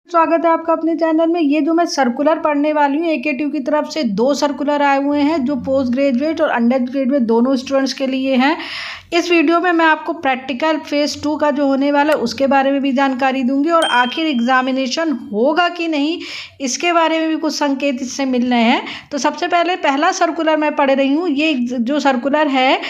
स्वागत है आपका अपने चैनल में। ये जो मैं सर्कुलर पढ़ने वाली हूँ AKTU की तरफ से 2 सर्कुलर आए हुए हैं जो पोस्ट ग्रेजुएट और अंडर ग्रेजुएट दोनों स्टूडेंट्स के लिए हैं। इस वीडियो में मैं आपको प्रैक्टिकल फेज़ 2 का जो होने वाला है उसके बारे में भी जानकारी दूंगी और आखिर एग्जामिनेशन होगा कि नहीं इसके बारे में भी कुछ संकेत इससे मिल रहे हैं। तो सबसे पहले पहला सर्कुलर मैं पढ़ रही हूँ। ये जो सर्कुलर है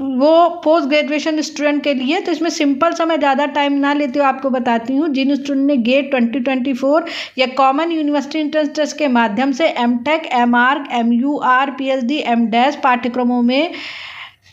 वो पोस्ट ग्रेजुएशन स्टूडेंट के लिए। तो इसमें सिंपल सा मैं ज़्यादा टाइम ना लेते हुए आपको बताती हूँ। जिन स्टूडेंट ने गेट 2024 या कॉमन यूनिवर्सिटी एंट्रेंस टेस्ट के माध्यम से MTech, MArch, MUR, PhD, M पाठ्यक्रमों में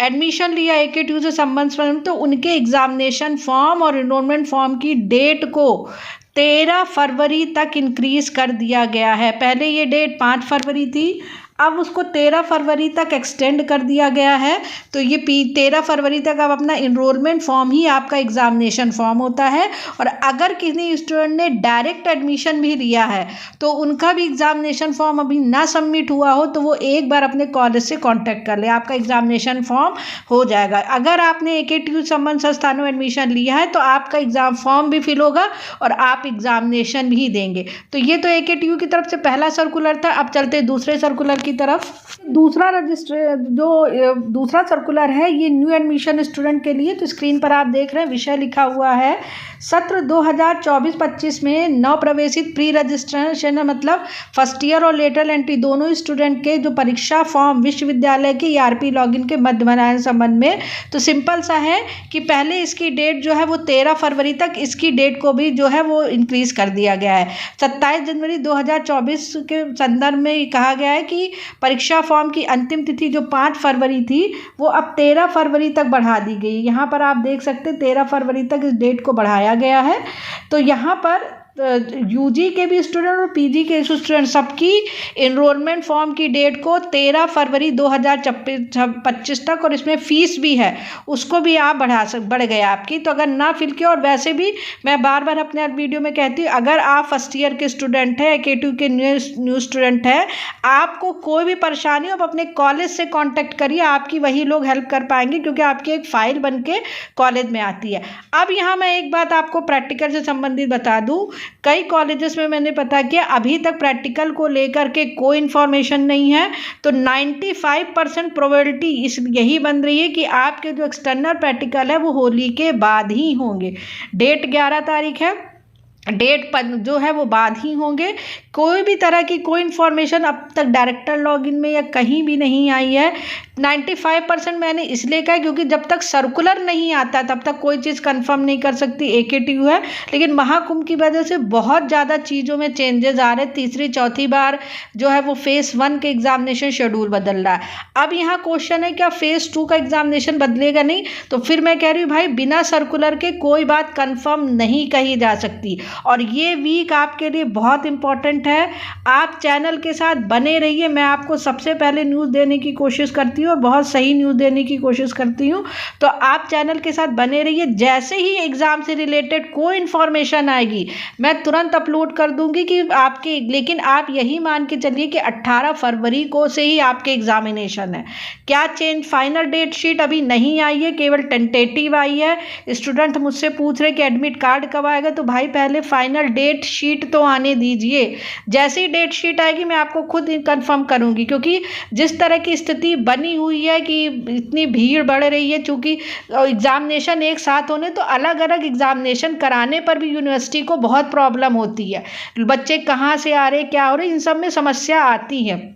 एडमिशन लिया AKTU से संबंध, तो उनके एग्जामिनेशन फॉर्म और एनरोलमेंट फॉर्म की डेट को 13 फरवरी तक इंक्रीज कर दिया गया है। पहले ये डेट 5 फरवरी थी, अब उसको 13 फरवरी तक एक्सटेंड कर दिया गया है। तो ये 13 फरवरी तक अब अपना इनरोलमेंट फॉर्म ही आपका एग्जामिनेशन फॉर्म होता है। और अगर किसी स्टूडेंट ने डायरेक्ट एडमिशन भी लिया है तो उनका भी एग्जामिनेशन फॉर्म अभी ना सबमिट हुआ हो तो वो एक बार अपने कॉलेज से कांटेक्ट कर ले, आपका एग्जामिनेशन फॉर्म हो जाएगा। अगर आपने AKTU संबंध संस्थानों में एडमिशन लिया है तो आपका एग्जाम फॉर्म भी फिल होगा और आप एग्जामिनेशन भी देंगे। तो ये तो AKTU की तरफ से पहला सर्कुलर था। अब चलते दूसरे सर्कुलर की तरफ। दूसरा सर्कुलर है ये न्यू एडमिशन स्टूडेंट के लिए। तो स्क्रीन पर आप देख रहे हैं विषय लिखा हुआ है सत्र 2024-25 में नव प्रवेशित प्री रजिस्ट्रेशन मतलब फर्स्ट ईयर और लेटरल एंट्री दोनों स्टूडेंट के जो परीक्षा फॉर्म विश्वविद्यालय के ERP लॉगिन के मध्य बनाने संबंध में। तो सिंपल सा है कि पहले इसकी डेट जो है वो 13 फरवरी तक, इसकी डेट को भी जो है वो इंक्रीज कर दिया गया है। 27 जनवरी 2024 के संदर्भ में कहा गया है कि परीक्षा फॉर्म की अंतिम तिथि जो 5 फरवरी थी वो अब 13 फरवरी तक बढ़ा दी गई। यहाँ पर आप देख सकते हैं 13 फरवरी तक इस डेट को बढ़ाया गया है। तो यहाँ पर UG के भी स्टूडेंट और PG के स्टूडेंट सबकी इनरोलमेंट फॉर्म की डेट को 13 फरवरी 2025 तक, और इसमें फ़ीस भी है उसको भी आप बढ़ गए आपकी। तो अगर ना फिल किया, और वैसे भी मैं बार बार अपने वीडियो में कहती हूँ अगर आप फर्स्ट ईयर के स्टूडेंट हैं, AKTU के न्यू स्टूडेंट हैं, आपको कोई भी परेशानी हो आप अपने कॉलेज से कॉन्टैक्ट करिए, आपकी वही लोग हेल्प कर पाएंगे क्योंकि आपकी एक फ़ाइल बन के कॉलेज में आती है। अब यहाँ मैं एक बात आपको प्रैक्टिकल से संबंधित बता दूँ। कई कॉलेजेस में मैंने पता किया अभी तक प्रैक्टिकल को लेकर के कोई इन्फॉर्मेशन नहीं है। तो 95% प्रोबेबिलिटी यही बन रही है कि आपके जो एक्सटर्नल प्रैक्टिकल है वो होली के बाद ही होंगे। डेट 11 तारीख है, डेट जो है वो बाद ही होंगे। कोई भी तरह की कोई इन्फॉर्मेशन अब तक डायरेक्टर लॉगिन में या कहीं भी नहीं आई है। 95% मैंने इसलिए कहा क्योंकि जब तक सर्कुलर नहीं आता तब तक कोई चीज़ कंफर्म नहीं कर सकती AKTU है। लेकिन महाकुंभ की वजह से बहुत ज़्यादा चीज़ों में चेंजेस आ रहे हैं। तीसरी चौथी बार जो है वो फेज़ 1 के एग्जामिनेशन शेड्यूल बदल रहा है। अब यहाँ क्वेश्चन है क्या फेज़ 2 का एग्जामिनेशन बदलेगा नहीं? तो फिर मैं कह रही हूँ भाई बिना सर्कुलर के कोई बात कन्फर्म नहीं कही जा सकती। और ये वीक आपके लिए बहुत इंपॉर्टेंट है। आप चैनल के साथ बने रहिए। मैं आपको सबसे पहले न्यूज़ देने की कोशिश करती हूँ और बहुत सही न्यूज़ देने की कोशिश करती हूँ। तो आप चैनल के साथ बने रहिए। जैसे ही एग्ज़ाम से रिलेटेड कोई इन्फॉर्मेशन आएगी मैं तुरंत अपलोड कर दूंगी कि आपके, लेकिन आप यही मान के चलिए कि 18 फरवरी को से ही आपके एग्जामिनेशन है। क्या चेंज, फाइनल डेट शीट अभी नहीं आई है, केवल टेंटेटिव आई है। स्टूडेंट मुझसे पूछ रहे कि एडमिट कार्ड कब आएगा। तो भाई पहले फाइनल डेट शीट तो आने दीजिए। जैसे ही डेट शीट आएगी मैं आपको खुद कंफर्म करूंगी, क्योंकि जिस तरह की स्थिति बनी हुई है कि इतनी भीड़ बढ़ रही है, चूँकि एग्जामिनेशन एक साथ होने तो अलग अलग एग्जामिनेशन कराने पर भी यूनिवर्सिटी को बहुत प्रॉब्लम होती है। बच्चे कहाँ से आ रहे, क्या हो रहे, इन सब में समस्या आती है।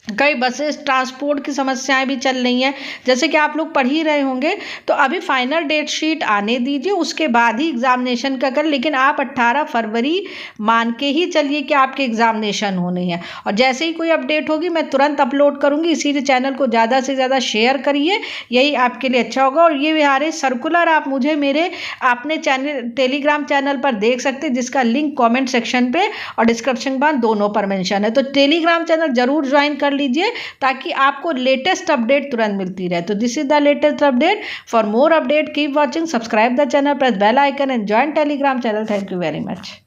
कई बसेस ट्रांसपोर्ट की समस्याएं भी चल रही हैं, जैसे कि आप लोग पढ़ ही रहे होंगे। तो अभी फाइनल डेट शीट आने दीजिए, उसके बाद ही एग्जामिनेशन का कर। लेकिन आप 18 फरवरी मान के ही चलिए कि आपके एग्जामिनेशन होने हैं। और जैसे ही कोई अपडेट होगी मैं तुरंत अपलोड करूंगी। इसीलिए चैनल को ज़्यादा से ज़्यादा शेयर करिए, यही आपके लिए अच्छा होगा। और ये बिहारी सर्कुलर आप मुझे मेरे अपने चैनल टेलीग्राम चैनल पर देख सकते हैं, जिसका लिंक कॉमेंट सेक्शन पे और डिस्क्रिप्शन बॉक्स दोनों पर मेंशन है। तो टेलीग्राम चैनल जरूर ज्वाइन कर लीजिए ताकि आपको लेटेस्ट अपडेट तुरंत मिलती रहे। तो this is the latest update. For more update keep watching, subscribe the channel, press bell icon and join telegram channel. Thank you very much.